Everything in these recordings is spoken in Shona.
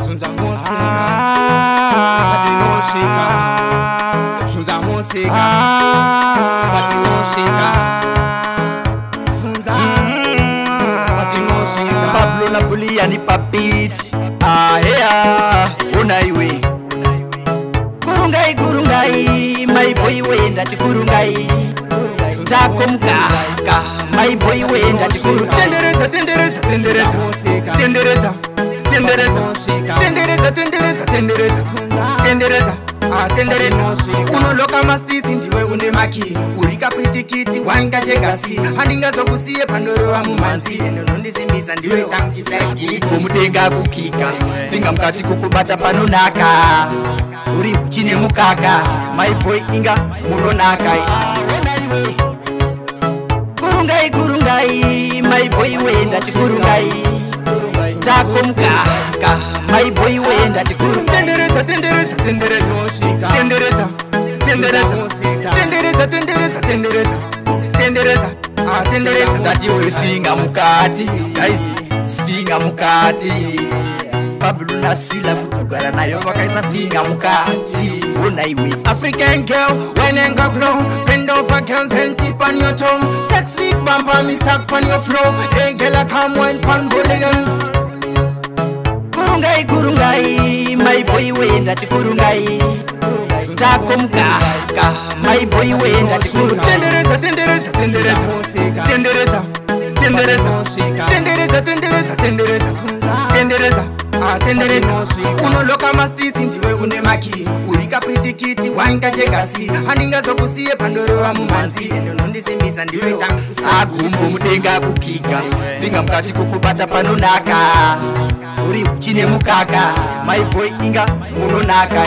Sunza Moseka, Patinoshika, Sunza Moseka, Patinoshika, Sunza Patinoshika. Pablo na Bulia ni papit. Yeah, unaiwe. Gurungai, my boy wenda Gurungai. Tako mkaka, my boy wenda Tendereza, tendereza, tendereza, tendereza, tendereza, tendereza, tendereza, tendereza, tendereza, tendereza. Unoloka mastiti ndiwe une maki, urika pritikiti wanga jegasi. Handinga zokusiye pandoro wa mumanzi, enonondisimbisa ndiwe chamkiseki. Kumudenga kukika, finga mkati kukubata panonaka. Uri uchine mukaka, my boy inga munonaka. Gurungai, my boy wenda Gurungai. Tako mkaka, my boy wenda Gurungai. Tendereza, tendereza, tendereza, tendereza, tendereza, tendereza, tendereza, tendereza, tendereza, tendereza. Tati we finga mukati, guys, finga mukati. Pablo na Sila kutugara nayo wakaisa finga mukati. Unaiwe African girl, when and go grow, bend over girl, then tip on your tongue. Sex big bumper, me stuck on your floor. Hey girl, I come one pan bullion. Gurungai, my boy wenda Gurungai. Tako mkaka, my boy wenda Gurungai. Tendereza, tendereza, tendereza, tendereza, tendereza, tendereza, tendereza, tendereza, tendereza, tendereza. Unoloka mastiti ndiwe une maki, urika pritikiti wanga jegasi. Handinga zokusiye pandoro wa mumanzi, enonondisimbisa ndiwe chamkiseki. Agumbu mudenga kukika, finga mkati kukubata panonaka. Uri uchine mukaka, my boy inga munonaka.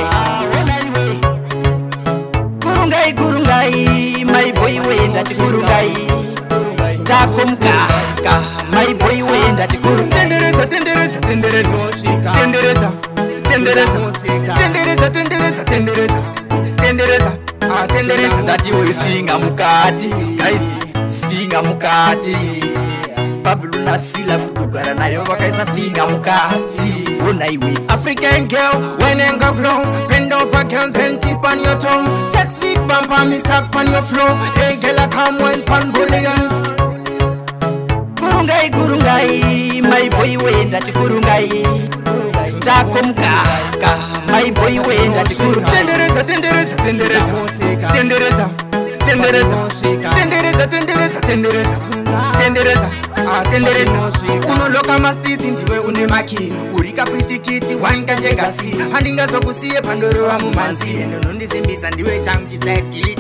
Gurungai, my boy wenda Gurungai. Tako mkaka, my boy wenda Gurungai. Tendereza, tendereza, tendereza, tendereza, tendereza, tendereza, tendereza, tendereza, tendereza, tendereza. Tati we finga mukati, guys, finga mukati. Pablo na Sila kutugara nayo wakaisa finga mukati. Unaiwe African girl, when and go grow, bend over girl, then tip on your tongue. Sex big bumper, me stuck on your floor. Hey girl, I come one pan bullion. Gurungai, my boy wenda Gurungai. Tako mkaka, my boy wenda Gurungai. Tendereza, tendereza, tendereza, tendereza, tendereza, tendereza, tendereza, tendereza, tendereza, tendereza. Unoloka mastiti ndiwe une maki, urika pritikiti wanga jegasi. Handinga zokusiye pandoro wa mumanzi, enonondisimbisa ndiwe chamkiseki.